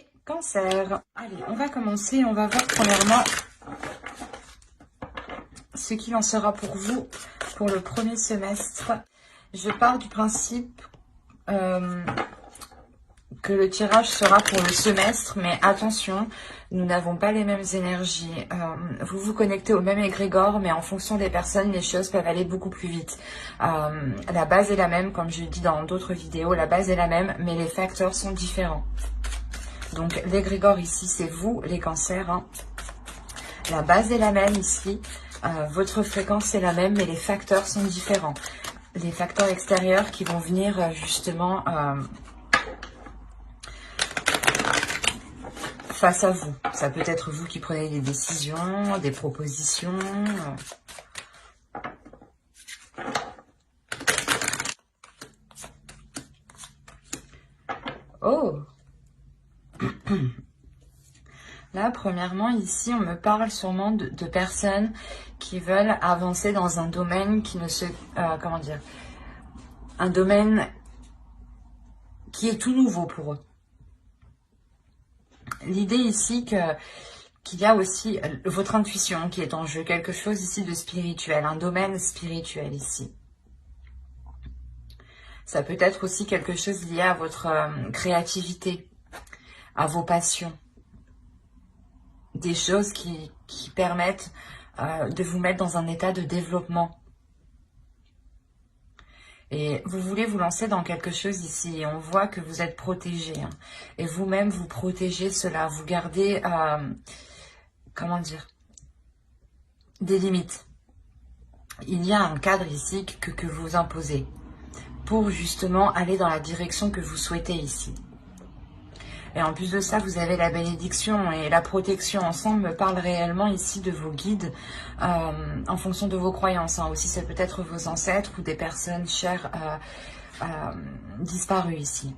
Les cancers. Allez, on va commencer. On va voir premièrement ce qu'il en sera pour vous pour le premier semestre. Je pars du principe que le tirage sera pour le semestre, mais attention, nous n'avons pas les mêmes énergies. Vous vous connectez au même égrégore, mais en fonction des personnes, les choses peuvent aller beaucoup plus vite. La base est la même, comme je l'ai dit dans d'autres vidéos, la base est la même, mais les facteurs sont différents. Donc l'égrégore ici, c'est vous, les cancers. Hein. La base est la même ici, votre fréquence est la même, mais les facteurs sont différents. Les facteurs extérieurs qui vont venir justement face à vous. Ça peut être vous qui prenez des décisions, des propositions. Oh! Là, premièrement, ici, on me parle sûrement de personnes qui veulent avancer dans un domaine qui ne se... comment dire? Un domaine qui est tout nouveau pour eux. L'idée ici qu'il y a aussi votre intuition qui est en jeu, quelque chose ici de spirituel, un domaine spirituel ici. Ça peut être aussi quelque chose lié à votre créativité, à vos passions. Des choses qui permettent de vous mettre dans un état de développement. Et vous voulez vous lancer dans quelque chose ici. Et on voit que vous êtes protégé. Hein, et vous-même, vous protégez cela. Vous gardez, comment dire, des limites. Il y a un cadre ici que vous imposez pour justement aller dans la direction que vous souhaitez ici. Et en plus de ça, vous avez la bénédiction et la protection. Ensemble me parle réellement ici de vos guides en fonction de vos croyances. Hein. Aussi, ça peut être vos ancêtres ou des personnes chères disparues ici.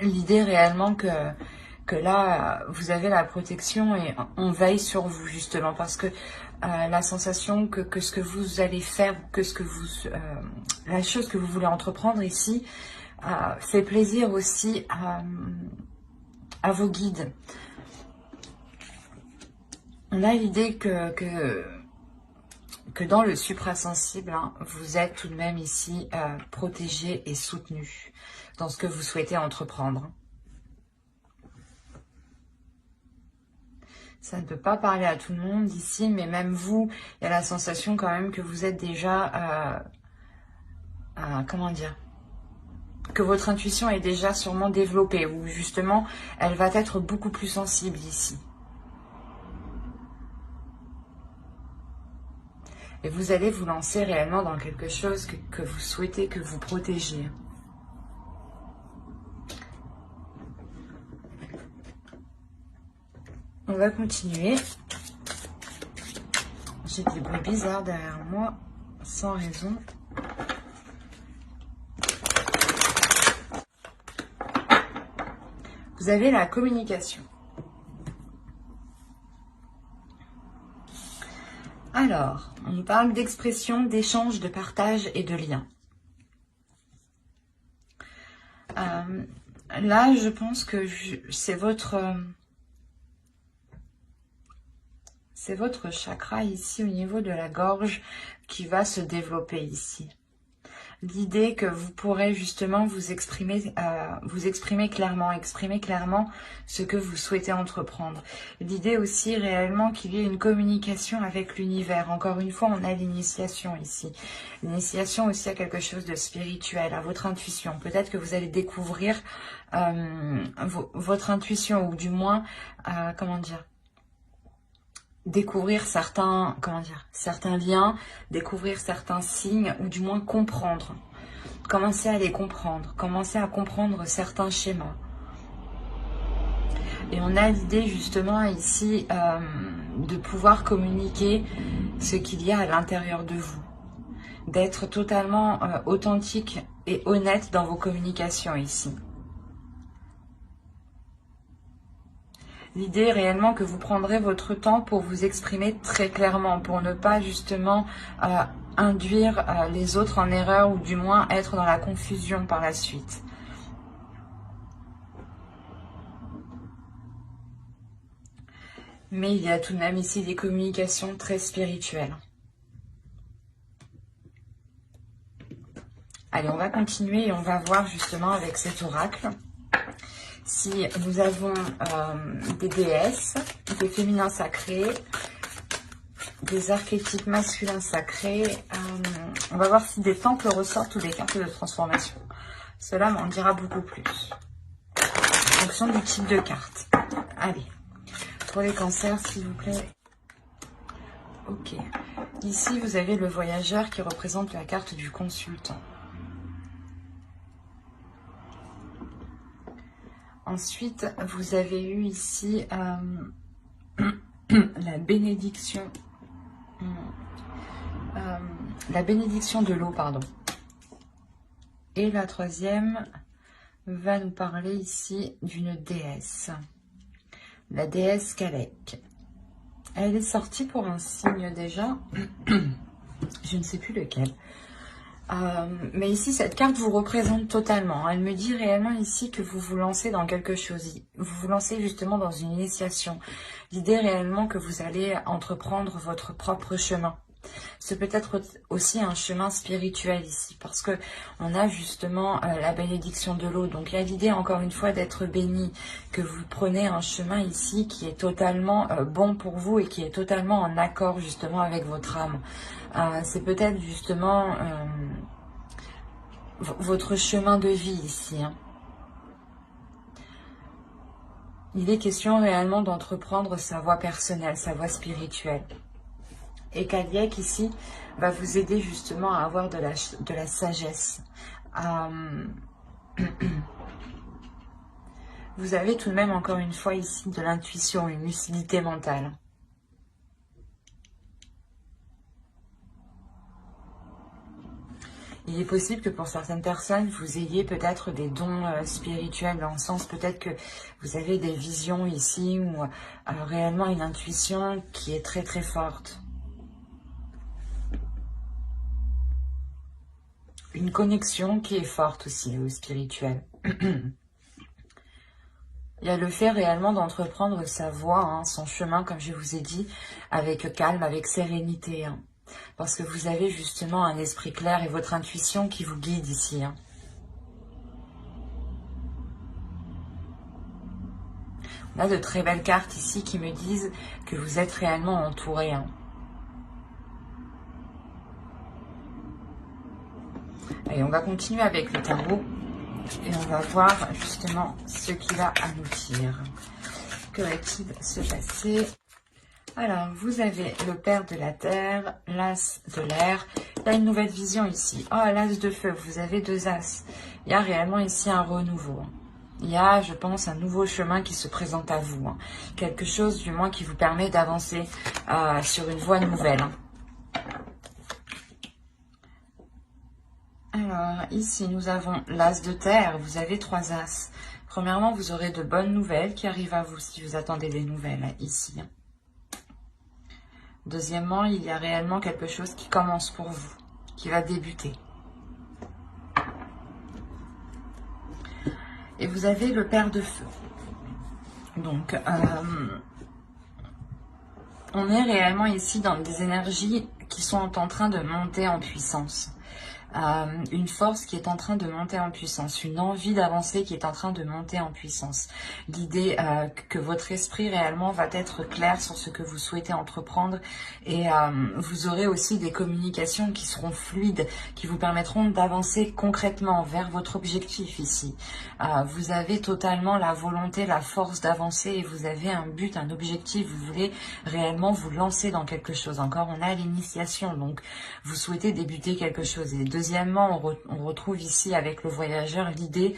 L'idée réellement que là, vous avez la protection et on veille sur vous justement parce que la sensation que ce que vous allez faire, que ce que vous, la chose que vous voulez entreprendre ici, fait plaisir aussi à vos guides. On a l'idée que dans le suprasensible, hein, vous êtes tout de même ici protégé et soutenu dans ce que vous souhaitez entreprendre. Ça ne peut pas parler à tout le monde ici, mais même vous, il y a la sensation quand même que vous êtes déjà, comment dire, que votre intuition est déjà sûrement développée, ou justement, elle va être beaucoup plus sensible ici. Et vous allez vous lancer réellement dans quelque chose que vous souhaitez, que vous protégez. On va continuer. J'ai des bruits bizarres derrière moi, sans raison. Vous avez la communication. Alors, on nous parle d'expression, d'échange, de partage et de lien. Là, je pense que c'est votre chakra ici au niveau de la gorge qui va se développer ici. L'idée que vous pourrez justement vous exprimer clairement, exprimer clairement ce que vous souhaitez entreprendre. L'idée aussi réellement qu'il y ait une communication avec l'univers. Encore une fois, on a l'initiation ici. L'initiation aussi à quelque chose de spirituel, à votre intuition. Peut-être que vous allez découvrir votre intuition, ou du moins, comment dire, découvrir certains liens, découvrir certains signes, ou du moins comprendre. Commencer à les comprendre, commencer à comprendre certains schémas. Et on a l'idée justement ici de pouvoir communiquer ce qu'il y a à l'intérieur de vous. D'être totalement authentique et honnête dans vos communications ici. L'idée est réellement que vous prendrez votre temps pour vous exprimer très clairement, pour ne pas justement induire les autres en erreur, ou du moins être dans la confusion par la suite. Mais il y a tout de même ici des communications très spirituelles. Allez, on va continuer et on va voir justement avec cet oracle si nous avons des déesses, des féminins sacrés, des archétypes masculins sacrés. On va voir si des temples ressortent ou des cartes de transformation. Cela m'en dira beaucoup plus. En fonction du type de carte. Allez, pour les cancers, s'il vous plaît. Ok. Ici, vous avez le voyageur qui représente la carte du consultant. Ensuite, vous avez eu ici la bénédiction. La bénédiction de l'eau, pardon. Et la troisième va nous parler ici d'une déesse. La déesse Kalek. Elle est sortie pour un signe déjà. Je ne sais plus lequel. Mais ici, cette carte vous représente totalement. Elle me dit réellement ici que vous vous lancez dans quelque chose. Vous vous lancez justement dans une initiation. L'idée réellement que vous allez entreprendre votre propre chemin. C'est peut-être aussi un chemin spirituel ici, parce que on a justement la bénédiction de l'eau. Donc il y a l'idée encore une fois d'être béni, que vous prenez un chemin ici qui est totalement bon pour vous et qui est totalement en accord justement avec votre âme. C'est peut-être justement votre chemin de vie ici. Hein. Il est question réellement d'entreprendre sa voie personnelle, sa voie spirituelle. Et Kalek ici va vous aider justement à avoir de la sagesse. Vous avez tout de même encore une fois ici de l'intuition, une lucidité mentale. Il est possible que pour certaines personnes, vous ayez peut-être des dons spirituels, dans le sens peut-être que vous avez des visions ici, ou réellement une intuition qui est très très forte. Une connexion qui est forte aussi au spirituel. Il y a le fait réellement d'entreprendre sa voie, hein, son chemin, comme je vous ai dit, avec calme, avec sérénité. Hein, parce que vous avez justement un esprit clair et votre intuition qui vous guide ici. Hein. On a de très belles cartes ici qui me disent que vous êtes réellement entouré. Hein. Allez, on va continuer avec le tarot et on va voir justement ce qu'il a à nous dire. Que va-t-il se passer? Alors, vous avez le père de la terre, l'as de l'air. Il y a une nouvelle vision ici. Oh, l'as de feu, vous avez deux as. Il y a réellement ici un renouveau. Il y a, je pense, un nouveau chemin qui se présente à vous. Hein. Quelque chose, du moins, qui vous permet d'avancer sur une voie nouvelle. Hein. Alors, ici, nous avons l'as de terre. Vous avez trois as. Premièrement, vous aurez de bonnes nouvelles qui arrivent à vous si vous attendez des nouvelles ici. Deuxièmement, il y a réellement quelque chose qui commence pour vous, qui va débuter. Et vous avez le père de feu. Donc, on est réellement ici dans des énergies qui sont en train de monter en puissance. Une force qui est en train de monter en puissance, une envie d'avancer qui est en train de monter en puissance. L'idée que votre esprit réellement va être clair sur ce que vous souhaitez entreprendre et vous aurez aussi des communications qui seront fluides, qui vous permettront d'avancer concrètement vers votre objectif ici. Vous avez totalement la volonté, la force d'avancer et vous avez un but, un objectif, vous voulez réellement vous lancer dans quelque chose. Encore, on a l'initiation, donc vous souhaitez débuter quelque chose. Et deuxièmement, on retrouve ici avec le voyageur l'idée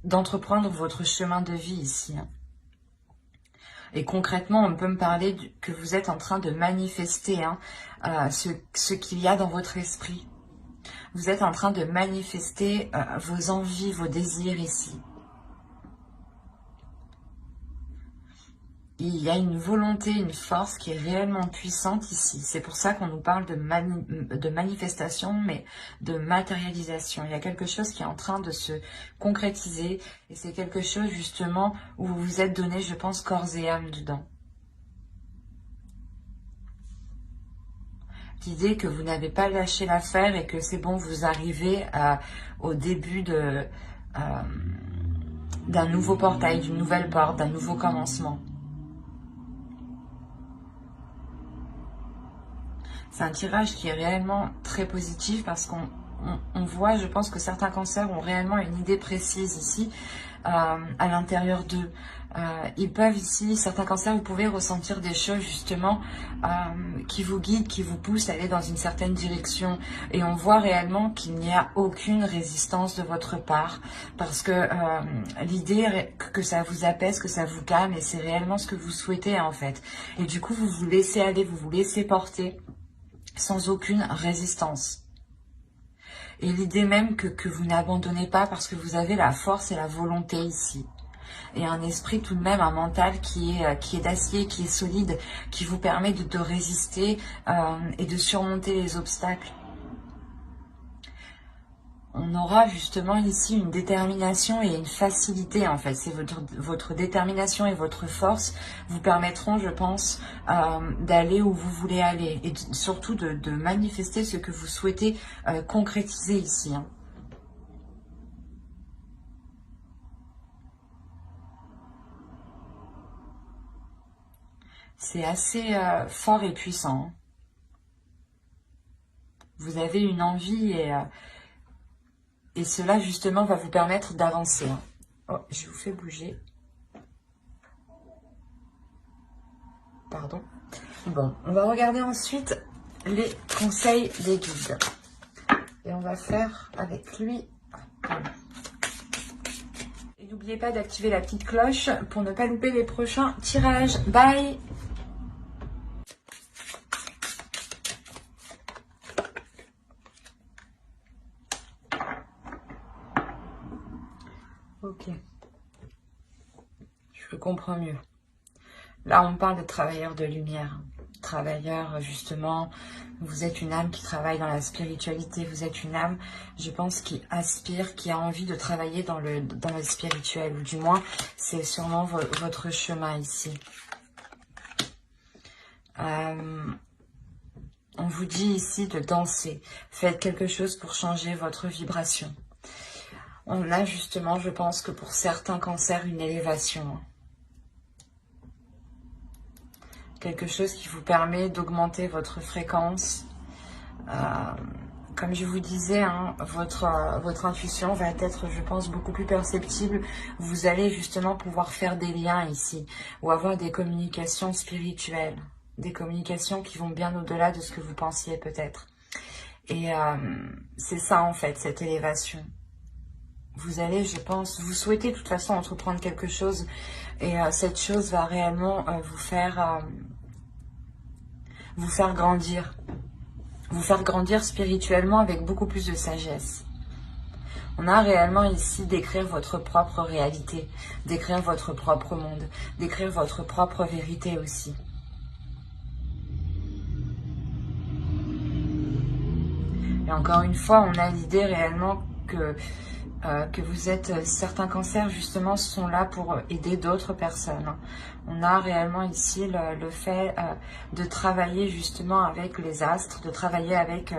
d'entreprendre votre chemin de vie ici. Et concrètement, on peut me parler que vous êtes en train de manifester ce qu'il y a dans votre esprit. Vous êtes en train de manifester vos envies, vos désirs ici. il y a une volonté, une force qui est réellement puissante ici. C'est pour ça qu'on nous parle de manifestation, mais de matérialisation. Il y a quelque chose qui est en train de se concrétiser et c'est quelque chose justement où vous vous êtes donné, je pense, corps et âme dedans. L'idée que vous n'avez pas lâché l'affaire et que c'est bon, vous arrivez au début d'un nouveau portail, d'une nouvelle porte, d'un nouveau commencement. C'est un tirage qui est réellement très positif parce qu'on voit, je pense que certains cancers ont réellement une idée précise ici à l'intérieur d'eux. Ils peuvent ici, certains cancers, vous pouvez ressentir des choses justement qui vous guident, qui vous poussent à aller dans une certaine direction. Et on voit réellement qu'il n'y a aucune résistance de votre part parce que l'idée que ça vous apaise, que ça vous calme et c'est réellement ce que vous souhaitez en fait. Et du coup, vous vous laissez aller, vous vous laissez porter sans aucune résistance. Et l'idée même que vous n'abandonnez pas parce que vous avez la force et la volonté ici. Et un esprit tout de même, un mental qui est d'acier, qui est solide, qui vous permet de résister et de surmonter les obstacles. On aura justement ici une détermination et une facilité en fait. C'est votre détermination et votre force vous permettront, je pense, d'aller où vous voulez aller. Et surtout de manifester ce que vous souhaitez concrétiser ici. Hein. C'est assez fort et puissant. Hein. Vous avez une envie et cela, justement, va vous permettre d'avancer. Hein. Oh, je vous fais bouger. Pardon. Bon, on va regarder ensuite les conseils des guides. Et on va faire avec lui. Et n'oubliez pas d'activer la petite cloche pour ne pas louper les prochains tirages. Bye! Ok, je comprends mieux. Là, on parle de travailleurs de lumière. Travailleurs, justement, vous êtes une âme qui travaille dans la spiritualité. Vous êtes une âme, je pense, qui aspire, qui a envie de travailler dans le spirituel. Ou du moins, c'est sûrement votre chemin ici. On vous dit ici de danser. Faites quelque chose pour changer votre vibration. On a justement, je pense que pour certains cancers, une élévation. Quelque chose qui vous permet d'augmenter votre fréquence. Comme je vous disais, hein, votre intuition va être, je pense, beaucoup plus perceptible. Vous allez justement pouvoir faire des liens ici, ou avoir des communications spirituelles, des communications qui vont bien au-delà de ce que vous pensiez peut-être. Et c'est ça en fait, cette élévation. Vous allez, je pense, vous souhaitez de toute façon entreprendre quelque chose et cette chose va réellement vous faire grandir. Vous faire grandir spirituellement avec beaucoup plus de sagesse. On a réellement ici d'écrire votre propre réalité, d'écrire votre propre monde, d'écrire votre propre vérité aussi. Et encore une fois, on a l'idée réellement que vous êtes, certains cancers justement sont là pour aider d'autres personnes. On a réellement ici le fait de travailler justement avec les astres, de travailler avec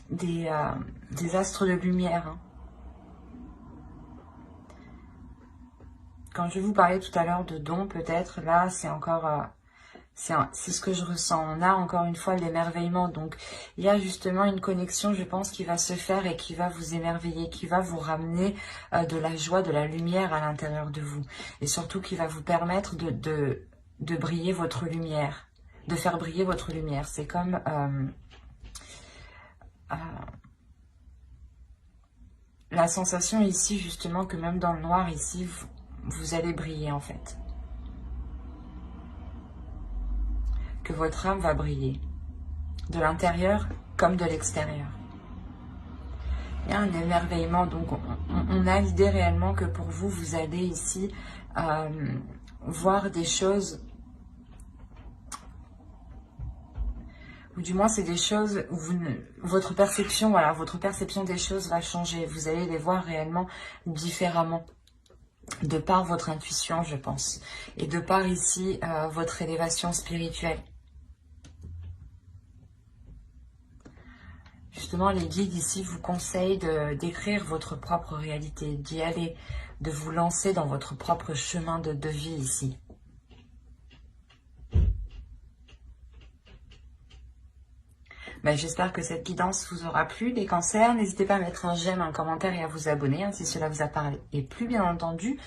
des astres de lumière. Quand je vous parlais tout à l'heure de dons, peut-être, là c'est encore... c'est ce que je ressens. On a encore une fois l'émerveillement. Donc, il y a justement une connexion, je pense, qui va se faire et qui va vous émerveiller, qui va vous ramener de la joie, de la lumière à l'intérieur de vous. Et surtout, qui va vous permettre de briller votre lumière, de faire briller votre lumière. C'est comme... la sensation ici, justement, que même dans le noir, ici, vous allez briller, en fait. Que votre âme va briller, de l'intérieur comme de l'extérieur. Il y a un émerveillement, donc on a l'idée réellement que pour vous, vous allez ici voir des choses, ou du moins c'est des choses où votre perception, voilà, votre perception des choses va changer. Vous allez les voir réellement différemment, de par votre intuition, je pense, et de par ici votre élévation spirituelle. Justement, les guides ici vous conseillent d'écrire votre propre réalité, d'y aller, de vous lancer dans votre propre chemin de vie ici. Ben, j'espère que cette guidance vous aura plu, les cancers. N'hésitez pas à mettre un j'aime, un commentaire et à vous abonner si cela vous a parlé. Et plus bien entendu,